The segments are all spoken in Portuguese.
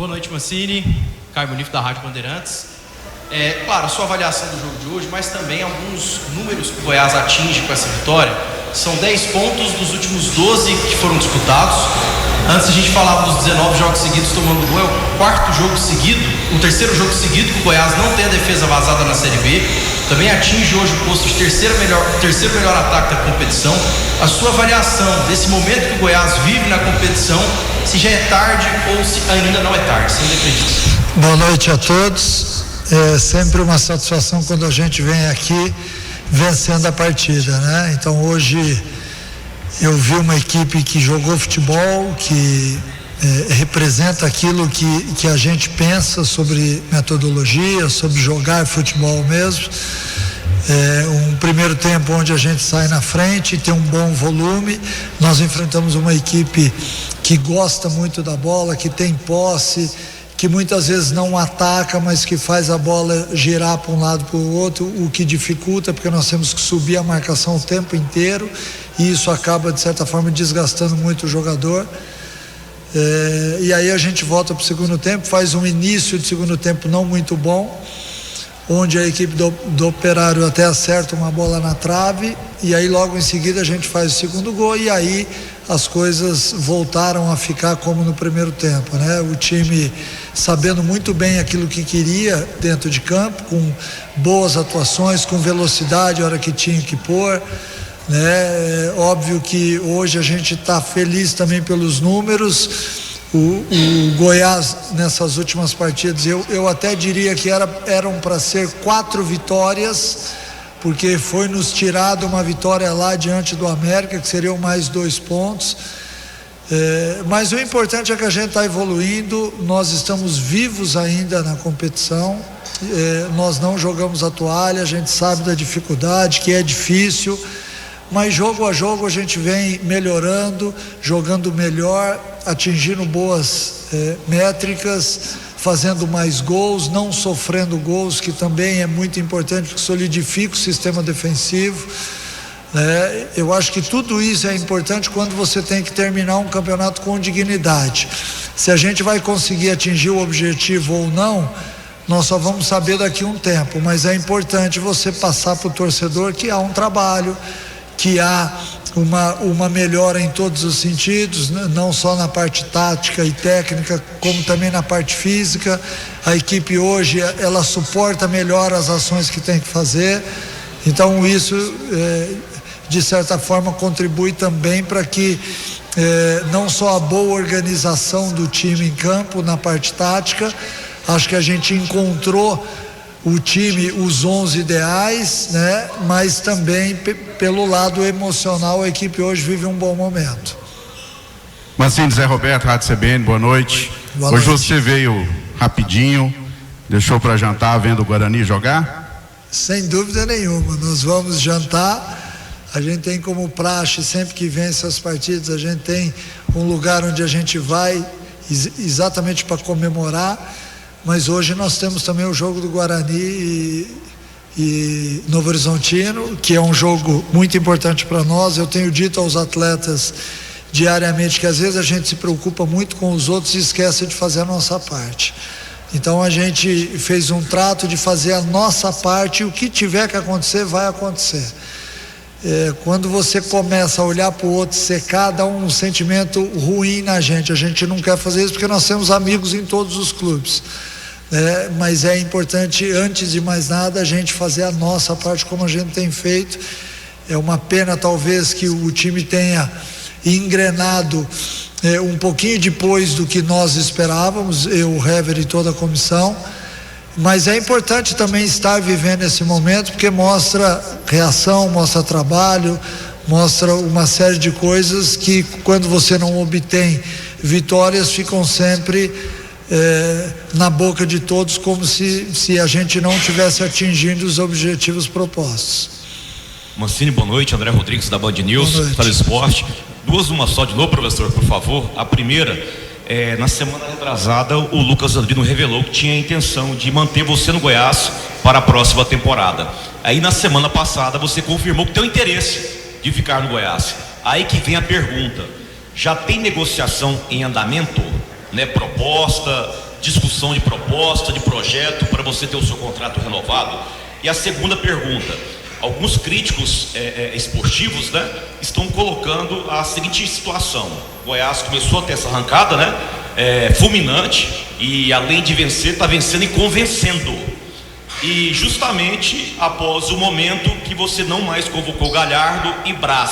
Boa noite, Mancini. Caio Bonifo, da Rádio Bandeirantes. Claro, a sua avaliação do jogo de hoje, mas também alguns números que o Goiás atinge com essa vitória. São 10 pontos dos últimos 12 que foram disputados. Antes a gente falava dos 19 jogos seguidos tomando gol. É o quarto jogo seguido, o terceiro jogo seguido que o Goiás não tem a defesa vazada na Série B. Também atinge hoje o posto de terceiro melhor ataque da competição. A sua avaliação desse momento que o Goiás vive na competição, se já é tarde ou se ainda não é tarde, você ainda acredita? Boa noite a todos. É sempre uma satisfação quando a gente vem aqui vencendo a partida, né? Então hoje eu vi uma equipe que jogou futebol, que representa aquilo que a gente pensa sobre metodologia, sobre jogar futebol mesmo. Um primeiro tempo onde a gente sai na frente, tem um bom volume. Nós enfrentamos uma equipe que gosta muito da bola, que tem posse, que muitas vezes não ataca, mas que faz a bola girar para um lado para o outro, o que dificulta, porque nós temos que subir a marcação o tempo inteiro, e isso acaba, de certa forma, desgastando muito o jogador. E aí a gente volta para o segundo tempo, faz um início de segundo tempo não muito bom, onde a equipe do Operário até acerta uma bola na trave, e aí logo em seguida a gente faz o segundo gol, e aí as coisas voltaram a ficar como no primeiro tempo, né? O time sabendo muito bem aquilo que queria dentro de campo, com boas atuações, com velocidade a hora que tinha que pôr, né? Óbvio que hoje a gente está feliz também pelos números. O Goiás nessas últimas partidas, eu até diria que eram para ser 4 vitórias, porque foi nos tirado uma vitória lá diante do América, que seriam mais 2 pontos. Mas o importante é que a gente está evoluindo, nós estamos vivos ainda na competição, nós não jogamos a toalha, a gente sabe da dificuldade, que é difícil, mas jogo a jogo a gente vem melhorando, jogando melhor, atingindo boas métricas, fazendo mais gols, não sofrendo gols, que também é muito importante, porque solidifica o sistema defensivo, né? Eu acho que tudo isso é importante quando você tem que terminar um campeonato com dignidade. Se a gente vai conseguir atingir o objetivo ou não, nós só vamos saber daqui a um tempo, mas é importante você passar para o torcedor que há um trabalho, que há uma melhora em todos os sentidos, não só na parte tática e técnica, como também na parte física. A equipe hoje, ela suporta melhor as ações que tem que fazer, então isso de certa forma contribui também para que não só a boa organização do time em campo na parte tática, acho que a gente encontrou o time, os 11 ideais, né? Mas também pelo lado emocional a equipe hoje vive um bom momento. Mancini, Zé Roberto, Rádio CBN, boa noite. Boa noite. Hoje você veio rapidinho, deixou para jantar vendo o Guarani jogar? Sem dúvida nenhuma, nós vamos jantar. A gente tem como praxe, sempre que vence as partidas, a gente tem um lugar onde a gente vai exatamente para comemorar. Mas hoje nós temos também o jogo do Guarani e Novo Horizontino, que é um jogo muito importante para nós. Eu tenho dito aos atletas diariamente que às vezes a gente se preocupa muito com os outros e esquece de fazer a nossa parte. Então a gente fez um trato de fazer a nossa parte, e o que tiver que acontecer vai acontecer. Quando você começa a olhar para o outro secar, dá um sentimento ruim na gente. A gente não quer fazer isso porque nós temos amigos em todos os clubes, mas é importante, antes de mais nada, a gente fazer a nossa parte como a gente tem feito. É uma pena talvez que o time tenha engrenado um pouquinho depois do que nós esperávamos, eu, o Hever e toda a comissão. Mas é importante também estar vivendo esse momento, porque mostra reação, mostra trabalho, mostra uma série de coisas que, quando você não obtém vitórias, ficam sempre na boca de todos, como se a gente não estivesse atingindo os objetivos propostos. Mancini, boa noite. André Rodrigues, da Band News, para o Esporte. 2 numa só de novo, professor, por favor. A primeira... na semana retrasada, o Lucas Andrino revelou que tinha a intenção de manter você no Goiás para a próxima temporada. Aí na semana passada você confirmou que tem o interesse de ficar no Goiás. Aí que vem a pergunta: já tem negociação em andamento, né? Proposta, discussão de proposta, de projeto para você ter o seu contrato renovado? E a segunda pergunta: alguns críticos esportivos, né, estão colocando a seguinte situação: o Goiás começou a ter essa arrancada, né, fulminante, e além de vencer, está vencendo e convencendo. E justamente após o momento que você não mais convocou Galhardo e Braz,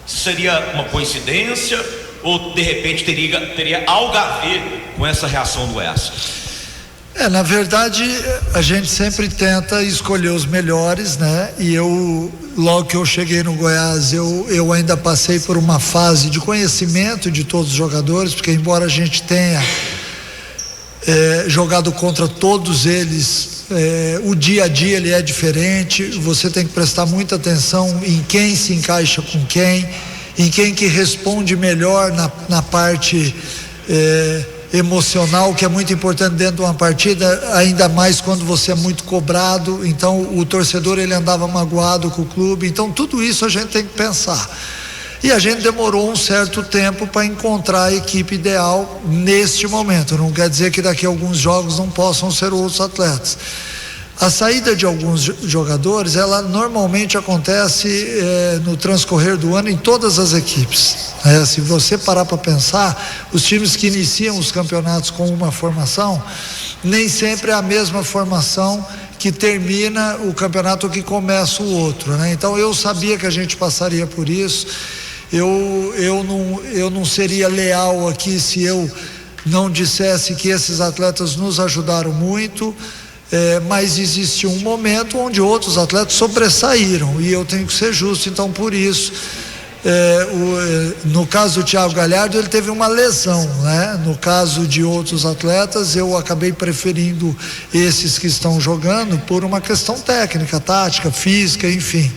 seria uma coincidência ou de repente teria algo a ver com essa reação do Goiás? Na verdade, a gente sempre tenta escolher os melhores, né? E logo que eu cheguei no Goiás, eu ainda passei por uma fase de conhecimento de todos os jogadores, porque embora a gente tenha jogado contra todos eles, o dia a dia ele é diferente. Você tem que prestar muita atenção em quem se encaixa com quem, em quem que responde melhor na parte emocional, que é muito importante dentro de uma partida, ainda mais quando você é muito cobrado. Então o torcedor ele andava magoado com o clube, então tudo isso a gente tem que pensar. E a gente demorou um certo tempo para encontrar a equipe ideal neste momento. Não quer dizer que daqui a alguns jogos não possam ser outros atletas. A saída de alguns jogadores, ela normalmente acontece no transcorrer do ano em todas as equipes. Se você parar para pensar, os times que iniciam os campeonatos com uma formação, nem sempre é a mesma formação que termina o campeonato que começa o outro, né? Então eu sabia que a gente passaria por isso. Eu não seria leal aqui se eu não dissesse que esses atletas nos ajudaram muito. Mas existe um momento onde outros atletas sobressaíram e eu tenho que ser justo. Então por isso, no caso do Thiago Galhardo, ele teve uma lesão, né? No caso de outros atletas, eu acabei preferindo esses que estão jogando por uma questão técnica, tática, física, enfim.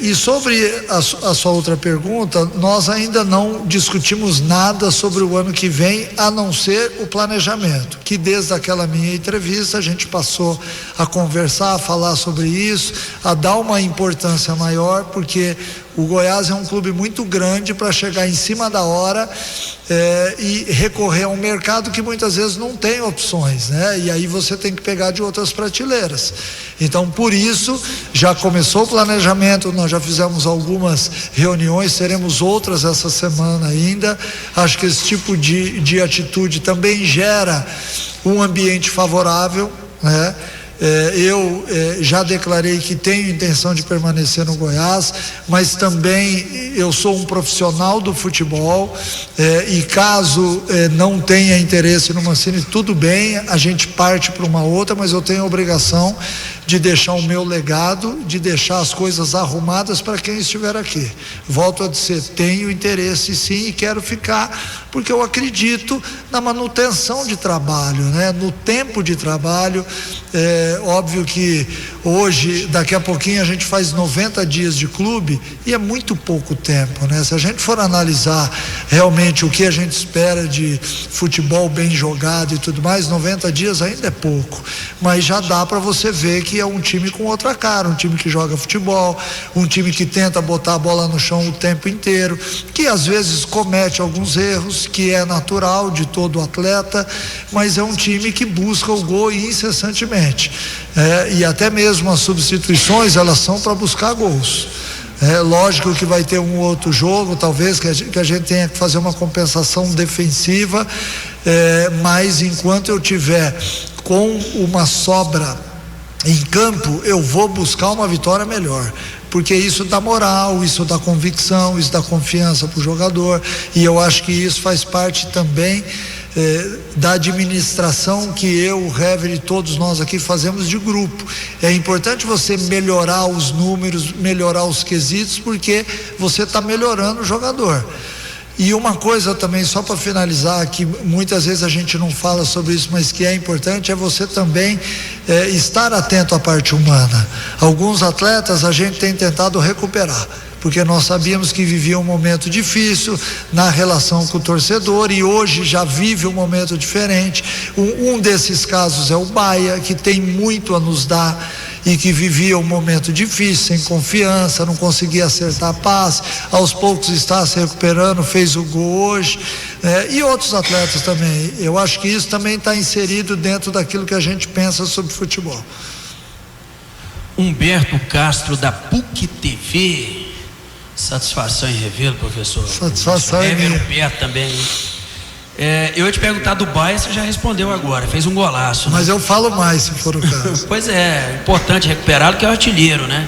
E sobre a sua outra pergunta, nós ainda não discutimos nada sobre o ano que vem, a não ser o planejamento, que desde aquela minha entrevista a gente passou a conversar, a falar sobre isso, a dar uma importância maior, porque o Goiás é um clube muito grande para chegar em cima da hora e recorrer a um mercado que muitas vezes não tem opções, né? E aí você tem que pegar de outras prateleiras. Então, por isso, já começou o planejamento, nós já fizemos algumas reuniões, teremos outras essa semana ainda. Acho que esse tipo de atitude também gera um ambiente favorável, né? Eu já declarei que tenho intenção de permanecer no Goiás, mas também eu sou um profissional do futebol, e caso não tenha interesse no Mancini, tudo bem, a gente parte para uma outra, mas eu tenho a obrigação de deixar o meu legado, de deixar as coisas arrumadas para quem estiver aqui. Volto a dizer, tenho interesse sim e quero ficar, porque eu acredito na manutenção de trabalho, né? No tempo de trabalho. Óbvio que hoje, daqui a pouquinho a gente faz 90 dias de clube e é muito pouco tempo, né? Se a gente for analisar realmente o que a gente espera de futebol bem jogado e tudo mais, 90 dias ainda é pouco, mas já dá para você ver que é um time com outra cara, um time que joga futebol, um time que tenta botar a bola no chão o tempo inteiro, que às vezes comete alguns erros, que é natural de todo atleta, mas é um time que busca o gol incessantemente. E até mesmo as substituições, elas são para buscar gols. Lógico que vai ter um outro jogo, talvez, que a gente tenha que fazer uma compensação defensiva, mas enquanto eu tiver com uma sobra em campo, eu vou buscar uma vitória melhor, porque isso dá moral, isso dá convicção, isso dá confiança para o jogador, e eu acho que isso faz parte também da administração que eu, o Hever e todos nós aqui fazemos de grupo. É importante você melhorar os números, melhorar os quesitos, porque você está melhorando o jogador. E uma coisa também, só para finalizar, que muitas vezes a gente não fala sobre isso, mas que é importante, é você também estar atento à parte humana. Alguns atletas a gente tem tentado recuperar, porque nós sabíamos que vivia um momento difícil na relação com o torcedor e hoje já vive um momento diferente. Um desses casos é o Baia, que tem muito a nos dar e que vivia um momento difícil, sem confiança, não conseguia acertar a passe, aos poucos está se recuperando, fez o gol hoje, e outros atletas também. Eu acho que isso também está inserido dentro daquilo que a gente pensa sobre futebol. Humberto Castro, da PUC TV. Satisfação em revê-lo, professor. Satisfação em minha. Humberto também. Eu ia te perguntar do Baia, você já respondeu agora, fez um golaço. Mas eu falo mais, se for o caso. Pois é, importante recuperá-lo, que é o artilheiro, né?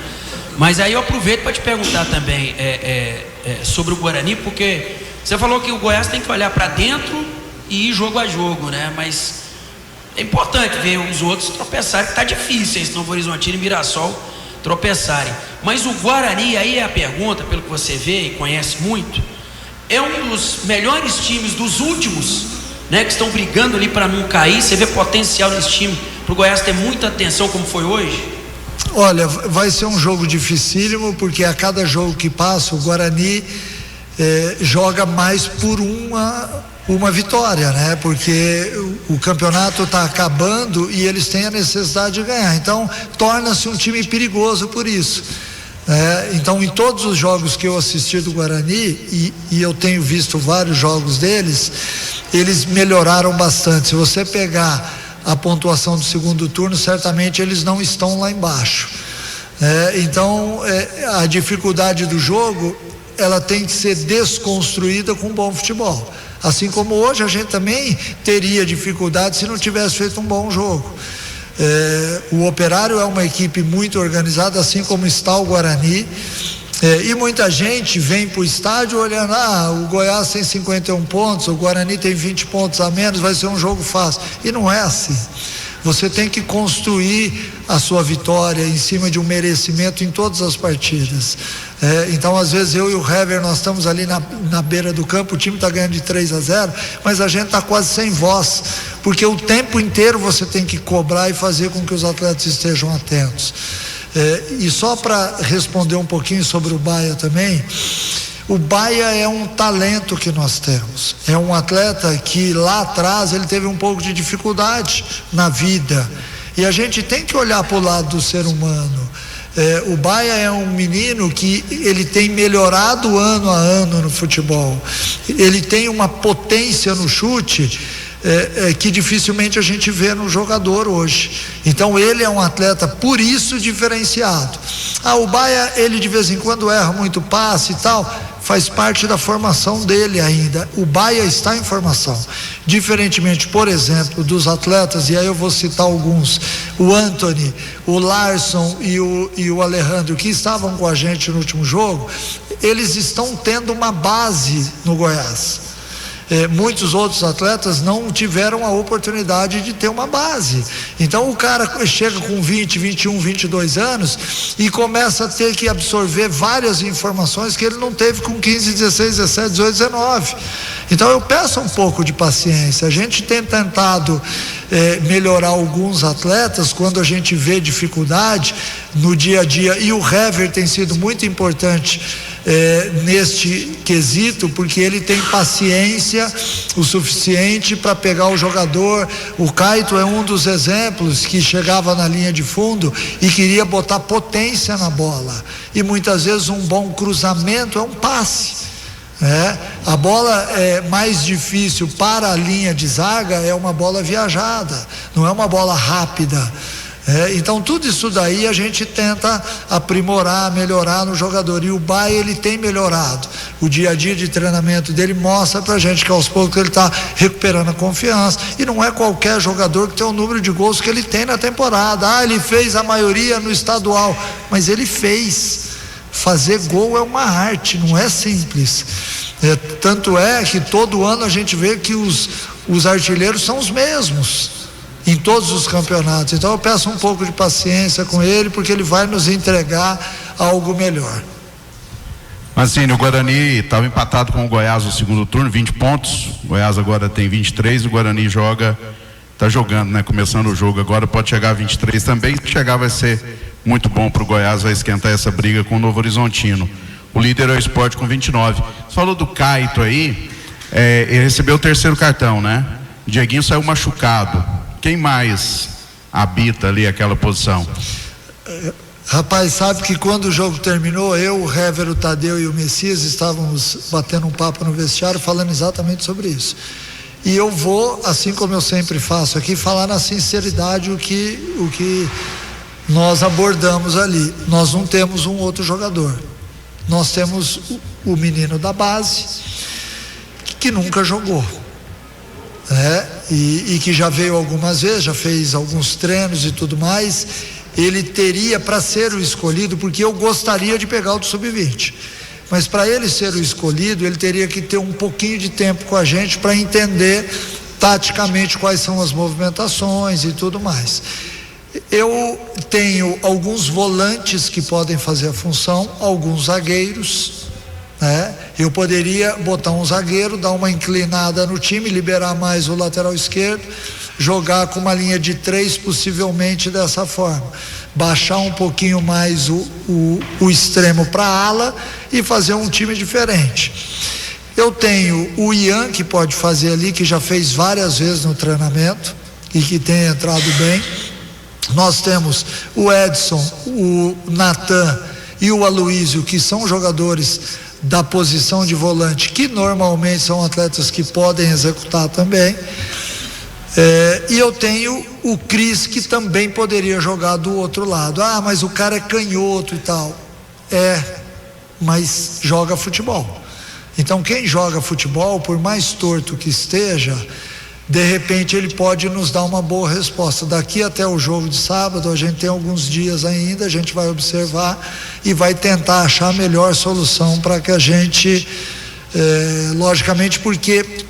Mas aí eu aproveito para te perguntar também sobre o Guarani, porque você falou que o Goiás tem que olhar para dentro e ir jogo a jogo, né? Mas é importante ver os outros tropeçarem, que está difícil, hein? Se Novo Horizontino e Mirassol tropeçarem. Mas o Guarani, aí é a pergunta, pelo que você vê e conhece muito, é um dos melhores times dos últimos, né? Que estão brigando ali para não cair. Você vê potencial nesse time para o Goiás ter muita atenção como foi hoje? Olha, vai ser um jogo dificílimo, porque a cada jogo que passa o Guarani joga mais por uma vitória, né? Porque o campeonato está acabando e eles têm a necessidade de ganhar, então torna-se um time perigoso por isso. Então, em todos os jogos que eu assisti do Guarani, e eu tenho visto vários jogos deles, eles melhoraram bastante. Se você pegar a pontuação do segundo turno, certamente eles não estão lá embaixo. Então, a dificuldade do jogo, ela tem que ser desconstruída com bom futebol. Assim como hoje a gente também teria dificuldade se não tivesse feito um bom jogo. O Operário é uma equipe muito organizada, assim como está o Guarani, e muita gente vem para o estádio olhando, o Goiás tem 51 pontos, o Guarani tem 20 pontos a menos, vai ser um jogo fácil, e não é assim. Você tem que construir a sua vitória em cima de um merecimento em todas as partidas. Então, às vezes, eu e o Hever, nós estamos ali na beira do campo, o time está ganhando de 3-0, mas a gente está quase sem voz, porque o tempo inteiro você tem que cobrar e fazer com que os atletas estejam atentos. E só para responder um pouquinho sobre o Baia também, o Baia é um talento que nós temos, é um atleta que lá atrás ele teve um pouco de dificuldade na vida, e a gente tem que olhar para o lado do ser humano. O Baia é um menino que ele tem melhorado ano a ano no futebol, ele tem uma potência no chute que dificilmente a gente vê no jogador hoje. Então ele é um atleta por isso diferenciado. O Baia, ele de vez em quando erra muito passe e tal, faz parte da formação dele ainda. O Baia está em formação, diferentemente, por exemplo, dos atletas, e aí eu vou citar alguns, o Anthony, o Larson e o Alejandro, que estavam com a gente no último jogo. Eles estão tendo uma base no Goiás. Muitos outros atletas não tiveram a oportunidade de ter uma base. Então o cara chega com 20, 21, 22 anos e começa a ter que absorver várias informações que ele não teve com 15, 16, 17, 18, 19. Então eu peço um pouco de paciência. A gente tem tentado melhorar alguns atletas quando a gente vê dificuldade no dia a dia, e o Hever tem sido muito importante neste quesito, porque ele tem paciência o suficiente para pegar o jogador. O Caito é um dos exemplos que chegava na linha de fundo e queria botar potência na bola, e muitas vezes um bom cruzamento é um passe. A bola é mais difícil para a linha de zaga, é uma bola viajada, não é uma bola rápida. Então tudo isso daí a gente tenta aprimorar, melhorar no jogador, e o Baia, ele tem melhorado. O dia a dia de treinamento dele mostra pra gente que aos poucos ele está recuperando a confiança, e não é qualquer jogador que tem o número de gols que ele tem na temporada. Ele fez a maioria no estadual, mas ele fez. Fazer gol é uma arte, não é simples. Tanto é que todo ano a gente vê que os artilheiros são os mesmos em todos os campeonatos. Então eu peço um pouco de paciência com ele, porque ele vai nos entregar algo melhor. Mancini, o Guarani estava empatado com o Goiás no segundo turno, 20 pontos. O Goiás agora tem 23, o Guarani está jogando, né? Começando o jogo agora, pode chegar a 23 também. Se chegar, vai ser muito bom para o Goiás, vai esquentar essa briga com o Novo Horizontino. O líder é o Sport com 29. Você falou do Caito aí, ele recebeu o terceiro cartão, né? O Dieguinho saiu machucado. Quem mais habita ali aquela posição? Rapaz, sabe que quando o jogo terminou, eu, o Hever, o Tadeu e o Messias estávamos batendo um papo no vestiário falando exatamente sobre isso. E eu vou, assim como eu sempre faço aqui, falar na sinceridade o que nós abordamos ali. Nós não temos um outro jogador. Nós temos o menino da base, que nunca jogou, né? E que já veio algumas vezes, já fez alguns treinos e tudo mais. Ele teria para ser o escolhido, porque eu gostaria de pegar o do sub-20, mas para ele ser o escolhido, ele teria que ter um pouquinho de tempo com a gente para entender taticamente quais são as movimentações e tudo mais. Eu tenho alguns volantes que podem fazer a função, alguns zagueiros, né? Eu poderia botar um zagueiro, dar uma inclinada no time, liberar mais o lateral esquerdo, jogar com uma linha de 3, possivelmente dessa forma, baixar um pouquinho mais o extremo para a ala e fazer um time diferente. Eu tenho o Ian, que pode fazer ali, que já fez várias vezes no treinamento e que tem entrado bem. Nós temos o Edson, o Natan e o Aloísio, que são jogadores da posição de volante, que normalmente são atletas que podem executar também. E eu tenho o Cris, que também poderia jogar do outro lado. Ah, mas o cara é canhoto e tal. Mas joga futebol. Então quem joga futebol, por mais torto que esteja, de repente ele pode nos dar uma boa resposta. Daqui até o jogo de sábado, a gente tem alguns dias ainda, a gente vai observar e vai tentar achar a melhor solução para que a gente, logicamente, porque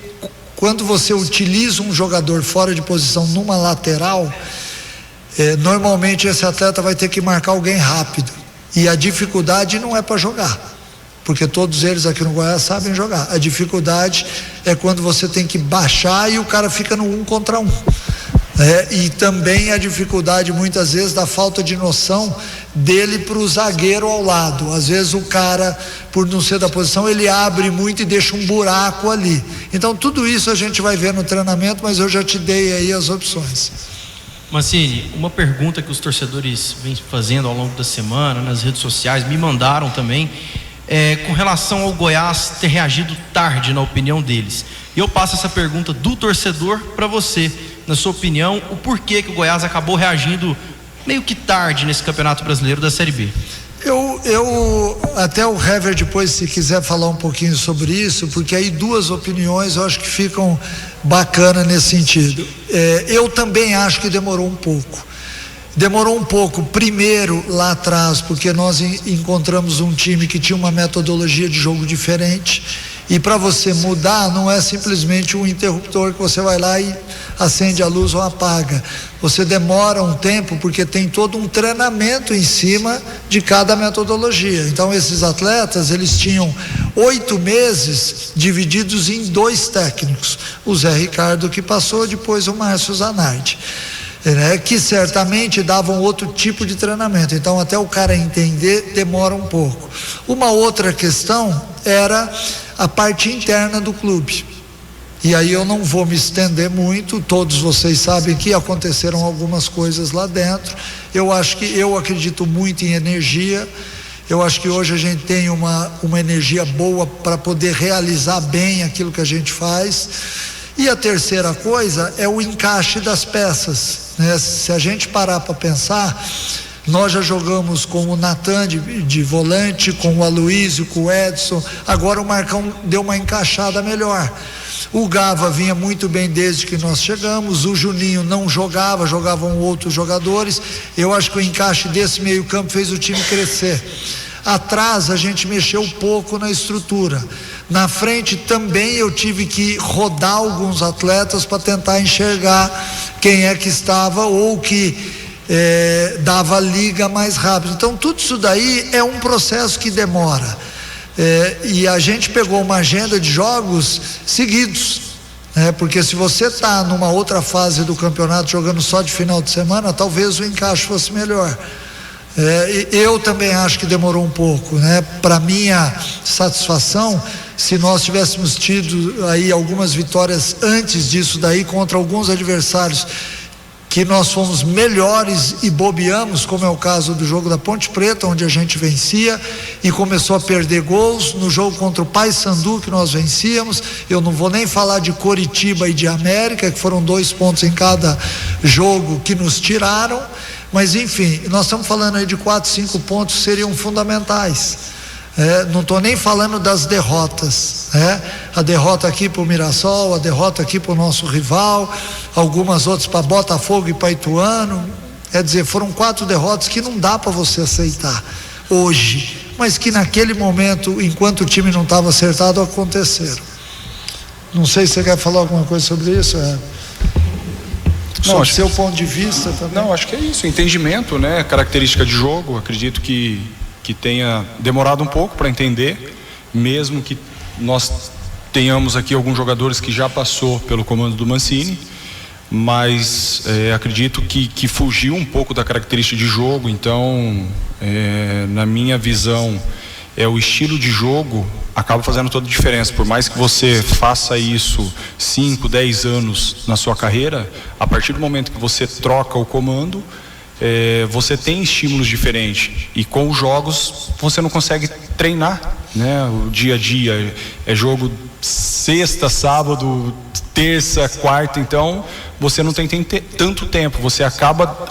quando você utiliza um jogador fora de posição numa lateral, normalmente esse atleta vai ter que marcar alguém rápido, e a dificuldade não é para jogar, porque todos eles aqui no Goiás sabem jogar. A dificuldade é quando você tem que baixar e o cara fica no 1 contra 1. E também a dificuldade muitas vezes da falta de noção dele para o zagueiro ao lado. Às vezes o cara, por não ser da posição, ele abre muito e deixa um buraco ali. Então tudo isso a gente vai ver no treinamento, mas eu já te dei aí as opções. Mancini, uma pergunta que os torcedores vêm fazendo ao longo da semana nas redes sociais, me mandaram também, com relação ao Goiás ter reagido tarde, na opinião deles. E eu passo essa pergunta do torcedor para você. Na sua opinião, o porquê que o Goiás acabou reagindo meio que tarde nesse Campeonato Brasileiro da Série B? Eu até o Hever depois, se quiser falar um pouquinho sobre isso, porque aí duas opiniões eu acho que ficam bacana nesse sentido. Eu também acho que demorou um pouco. Demorou um pouco, primeiro lá atrás, porque nós encontramos um time que tinha uma metodologia de jogo diferente, e para você mudar não é simplesmente um interruptor que você vai lá e acende a luz ou apaga. Você demora um tempo porque tem todo um treinamento em cima de cada metodologia. Então esses atletas, eles tinham 8 meses divididos em 2 técnicos, o Zé Ricardo que passou, depois o Márcio Zanardi, que certamente davam outro tipo de treinamento. Então até o cara entender demora um pouco. Uma outra questão era a parte interna do clube, e aí eu não vou me estender muito. Todos vocês sabem que aconteceram algumas coisas lá dentro. Eu acredito muito em energia. Eu acho que hoje a gente tem uma energia boa para poder realizar bem aquilo que a gente faz. E a terceira coisa é o encaixe das peças, né? Se a gente parar para pensar, nós já jogamos com o Natan de volante, com o Aloísio, com o Edson. Agora o Marcão deu uma encaixada melhor. O Gava vinha muito bem desde que nós chegamos. O Juninho não jogava, jogavam outros jogadores. Eu acho que o encaixe desse meio campo fez o time crescer. Atrás a gente mexeu pouco na estrutura. Na frente também eu tive que rodar alguns atletas para tentar enxergar quem é que estava ou que dava liga mais rápido. Então tudo isso daí é um processo que demora, e a gente pegou uma agenda de jogos seguidos, porque se você está numa outra fase do campeonato jogando só de final de semana, talvez o encaixe fosse melhor. Eu também acho que demorou um pouco, para minha satisfação, se nós tivéssemos tido aí algumas vitórias antes disso daí contra alguns adversários que nós fomos melhores e bobeamos, como é o caso do jogo da Ponte Preta, onde a gente vencia e começou a perder gols. No jogo contra o Paysandu, que nós vencíamos, eu não vou nem falar de Coritiba e de América, que foram 2 pontos em cada jogo que nos tiraram, mas enfim, nós estamos falando aí de 4, 5 pontos que seriam fundamentais. Não estou nem falando das derrotas, a derrota aqui para o Mirassol, a derrota aqui para o nosso rival, algumas outras para Botafogo e para Ituano. Quer dizer, foram 4 derrotas que não dá para você aceitar hoje, mas que naquele momento, enquanto o time não estava acertado, aconteceram. Não sei se você quer falar alguma coisa sobre isso. Sobre seu ponto de vista também. Não, acho que é isso, entendimento, né? Característica de jogo, acredito que tenha demorado um pouco para entender, mesmo que nós tenhamos aqui alguns jogadores que já passou pelo comando do Mancini, mas acredito que fugiu um pouco da característica de jogo. Então, na minha visão, o estilo de jogo acaba fazendo toda a diferença. Por mais que você faça isso 5, 10 anos na sua carreira, a partir do momento que você troca o comando, você tem estímulos diferentes, e com os jogos você não consegue treinar, né? O dia a dia é jogo sexta, sábado, terça, quarta, então você não tem tanto tempo, você acaba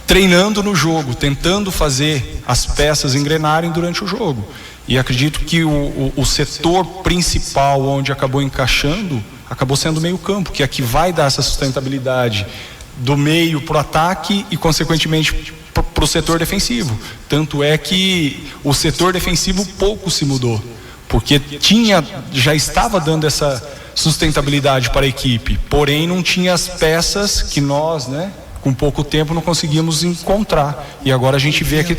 treinando no jogo, tentando fazer as peças engrenarem durante o jogo. E acredito que o setor principal onde acabou encaixando acabou sendo o meio-campo, que é que vai dar essa sustentabilidade do meio para o ataque e consequentemente para o setor defensivo. Tanto é que o setor defensivo pouco se mudou, porque já estava dando essa sustentabilidade para a equipe, porém não tinha as peças que nós, né, com pouco tempo não conseguimos encontrar, e agora a gente vê que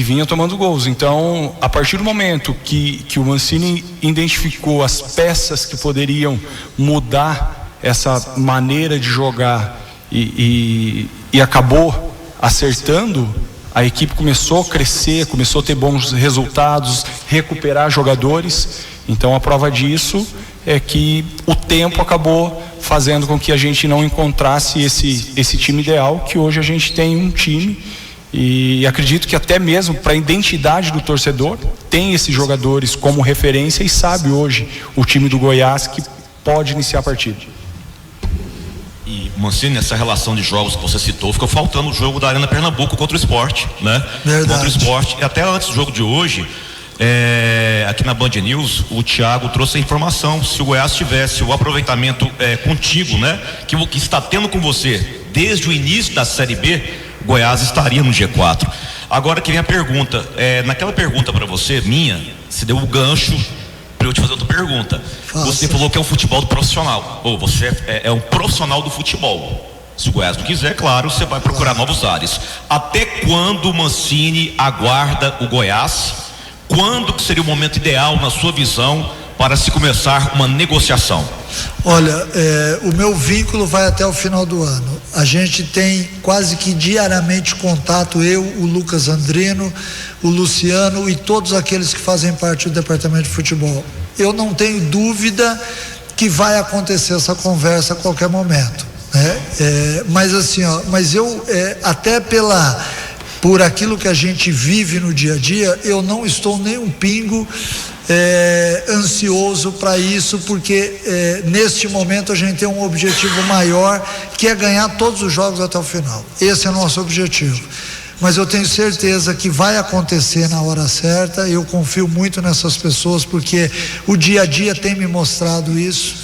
vinha tomando gols. Então, a partir do momento que o Mancini identificou as peças que poderiam mudar essa maneira de jogar e acabou acertando, a equipe começou a crescer, começou a ter bons resultados, recuperar jogadores. Então a prova disso é que o tempo acabou fazendo com que a gente não encontrasse esse time ideal, que hoje a gente tem um time, e acredito que até mesmo para a identidade do torcedor tem esses jogadores como referência e sabe hoje o time do Goiás que pode iniciar a partida. E, Mancini, nessa relação de jogos que você citou, ficou faltando o jogo da Arena Pernambuco contra o Sport, né? Verdade. Contra o Sport. E até antes do jogo de hoje, aqui na Band News, o Thiago trouxe a informação: se o Goiás tivesse o aproveitamento contigo, né, que está tendo com você desde o início da Série B, o Goiás estaria no G4. Agora que vem a pergunta, naquela pergunta para você, se deu o gancho para eu te fazer outra pergunta. Você falou que é um futebol do profissional, ou você é um profissional do futebol. Se o Goiás não quiser, claro, você vai procurar novos ares. Até quando o Mancini aguarda o Goiás? Quando que seria o momento ideal, na sua visão, para se começar uma negociação? Olha, o meu vínculo vai até o final do ano. A gente tem quase que diariamente contato, eu, o Lucas Andrino, o Luciano e todos aqueles que fazem parte do departamento de futebol. Eu não tenho dúvida que vai acontecer essa conversa a qualquer momento, né? Mas assim, mas eu até por aquilo que a gente vive no dia a dia, eu não estou nem um pingo ansioso para isso, porque neste momento a gente tem um objetivo maior, que é ganhar todos os jogos até o final. Esse é o nosso objetivo. Mas eu tenho certeza que vai acontecer na hora certa. Eu confio muito nessas pessoas, porque o dia a dia tem me mostrado isso.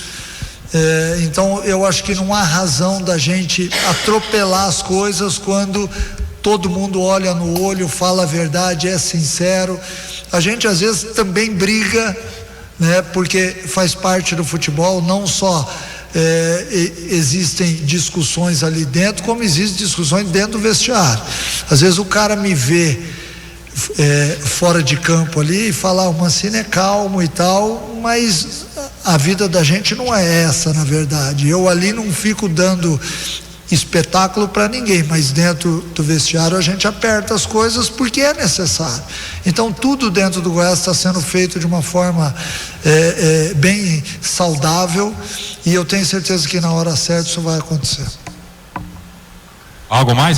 Então eu acho que não há razão da gente atropelar as coisas quando todo mundo olha no olho, fala a verdade, é sincero. A gente às vezes também briga, né? Porque faz parte do futebol, não só existem discussões ali dentro, como existem discussões dentro do vestiário. Às vezes o cara me vê fora de campo ali e fala: o Mancini é calmo e tal, mas a vida da gente não é essa, na verdade. Eu ali não fico dando espetáculo para ninguém, mas dentro do vestiário a gente aperta as coisas porque é necessário. Então tudo dentro do Goiás está sendo feito de uma forma bem saudável, e eu tenho certeza que na hora certa isso vai acontecer. Algo mais?